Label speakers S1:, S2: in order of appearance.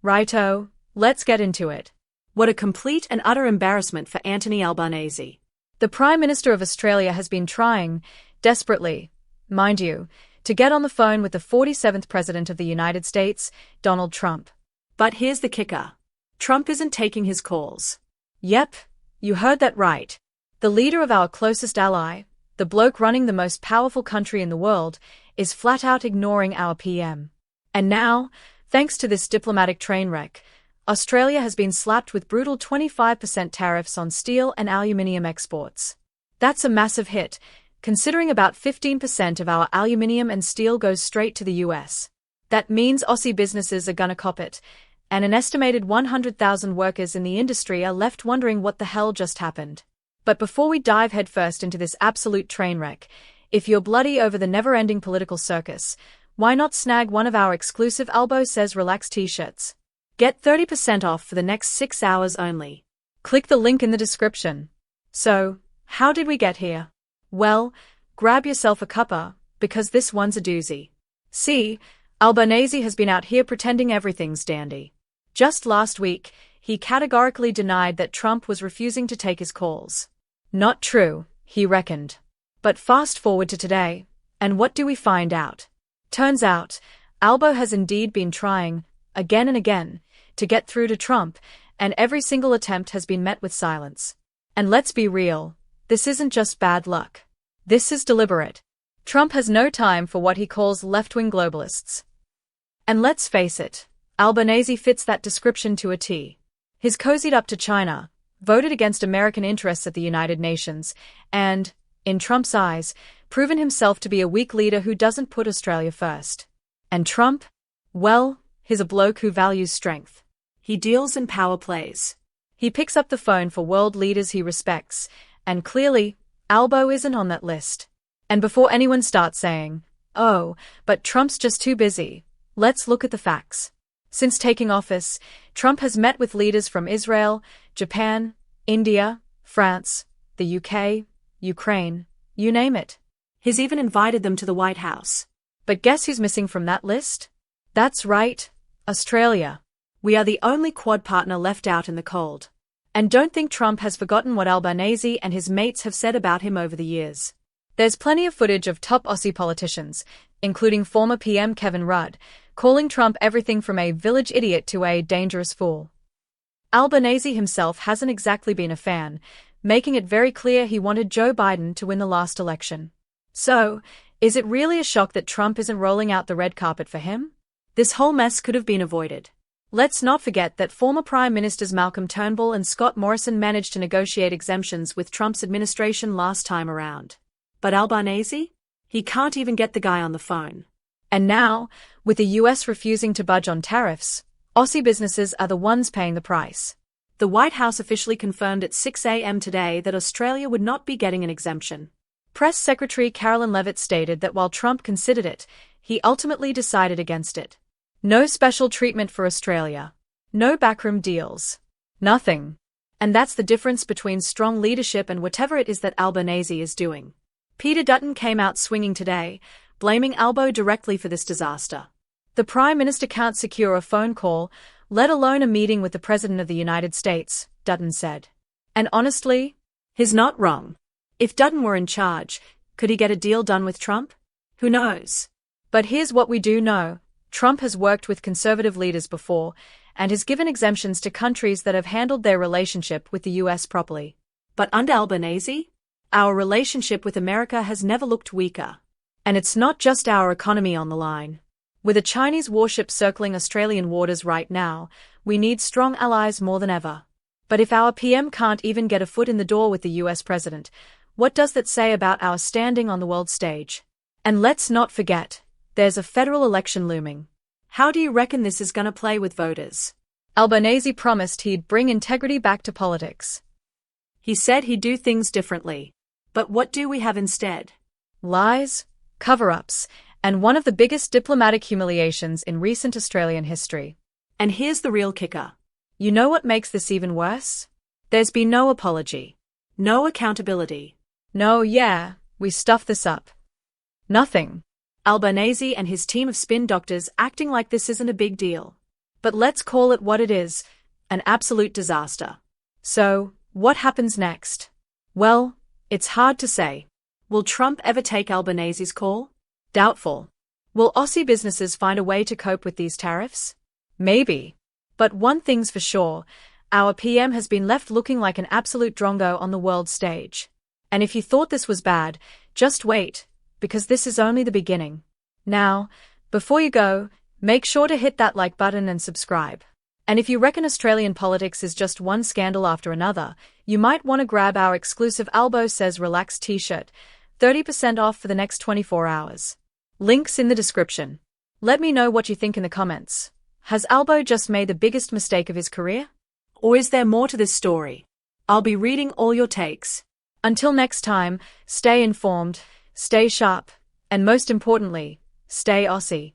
S1: Righto, let's get into it. What a complete and utter embarrassment for Anthony Albanese. The Prime Minister of Australia has been trying, desperately, mind you, to get on the phone with the 47th President of the United States, Donald Trump. But here's the kicker. Trump isn't taking his calls. Yep, you heard that right. The leader of our closest ally, the bloke running the most powerful country in the world, is flat out ignoring our PM. And now, thanks to this diplomatic train wreck, Australia has been slapped with brutal 25% tariffs on steel and aluminium exports. That's a massive hit, considering about 15% of our aluminium and steel goes straight to the US. That means Aussie businesses are gonna cop it, and an estimated 100,000 workers in the industry are left wondering what the hell just happened. But before we dive headfirst into this absolute train wreck, if you're bloody over the never-ending political circus, why not snag one of our exclusive Albo Says Relax t-shirts? Get 30% off for the next 6 hours only. Click the link in the description. So, how did we get here? Well, grab yourself a cuppa, because this one's a doozy. See, Albanese has been out here pretending everything's dandy. Just last week, he categorically denied that Trump was refusing to take his calls. Not true, he reckoned. But fast forward to today, and what do we find out? Turns out, Albo has indeed been trying, again and again, to get through to Trump, and every single attempt has been met with silence. And let's be real, this isn't just bad luck. This is deliberate. Trump has no time for what he calls left-wing globalists. And let's face it, Albanese fits that description to a T. He's cozied up to China, voted against American interests at the United Nations, and, in Trump's eyes, proven himself to be a weak leader who doesn't put Australia first. And Trump? Well, he's a bloke who values strength. He deals in power plays. He picks up the phone for world leaders he respects, and clearly, Albo isn't on that list. And before anyone starts saying, oh, but Trump's just too busy, let's look at the facts. Since taking office, Trump has met with leaders from Israel, Japan, India, France, the UK, Ukraine, you name it. He's even invited them to the White House. But guess who's missing from that list? That's right, Australia. We are the only Quad partner left out in the cold. And don't think Trump has forgotten what Albanese and his mates have said about him over the years. There's plenty of footage of top Aussie politicians, including former PM Kevin Rudd, calling Trump everything from a village idiot to a dangerous fool. Albanese himself hasn't exactly been a fan, making it very clear he wanted Joe Biden to win the last election. So, is it really a shock that Trump isn't rolling out the red carpet for him? This whole mess could have been avoided. Let's not forget that former Prime Ministers Malcolm Turnbull and Scott Morrison managed to negotiate exemptions with Trump's administration last time around. But Albanese? He can't even get the guy on the phone. And now, with the US refusing to budge on tariffs, Aussie businesses are the ones paying the price. The White House officially confirmed at 6 a.m. today that Australia would not be getting an exemption. Press Secretary Carolyn Leavitt stated that while Trump considered it, he ultimately decided against it. No special treatment for Australia. No backroom deals. Nothing. And that's the difference between strong leadership and whatever it is that Albanese is doing. Peter Dutton came out swinging today, blaming Albo directly for this disaster. The Prime Minister can't secure a phone call, let alone a meeting with the President of the United States, Dutton said. And honestly, he's not wrong. If Dutton were in charge, could he get a deal done with Trump? Who knows? But here's what we do know. Trump has worked with conservative leaders before, and has given exemptions to countries that have handled their relationship with the US properly. But under Albanese, our relationship with America has never looked weaker. And it's not just our economy on the line. With a Chinese warship circling Australian waters right now, we need strong allies more than ever. But if our PM can't even get a foot in the door with the US president, what does that say about our standing on the world stage? And let's not forget, there's a federal election looming. How do you reckon this is gonna play with voters? Albanese promised he'd bring integrity back to politics. He said he'd do things differently. But what do we have instead? Lies, cover-ups, and one of the biggest diplomatic humiliations in recent Australian history. And here's the real kicker. You know what makes this even worse? There's been no apology. No accountability. No, yeah, we stuffed this up. Nothing. Albanese and his team of spin doctors acting like this isn't a big deal. But let's call it what it is, an absolute disaster. So, what happens next? Well, it's hard to say. Will Trump ever take Albanese's call? Doubtful. Will Aussie businesses find a way to cope with these tariffs? Maybe. But one thing's for sure, our PM has been left looking like an absolute drongo on the world stage. And if you thought this was bad, just wait, because this is only the beginning. Now, before you go, make sure to hit that like button and subscribe. And if you reckon Australian politics is just one scandal after another, you might want to grab our exclusive Albo Says Relax t-shirt, 30% off for the next 24 hours. Links in the description. Let me know what you think in the comments. Has Albo just made the biggest mistake of his career? Or is there more to this story? I'll be reading all your takes. Until next time, stay informed, stay sharp, and most importantly, stay Aussie.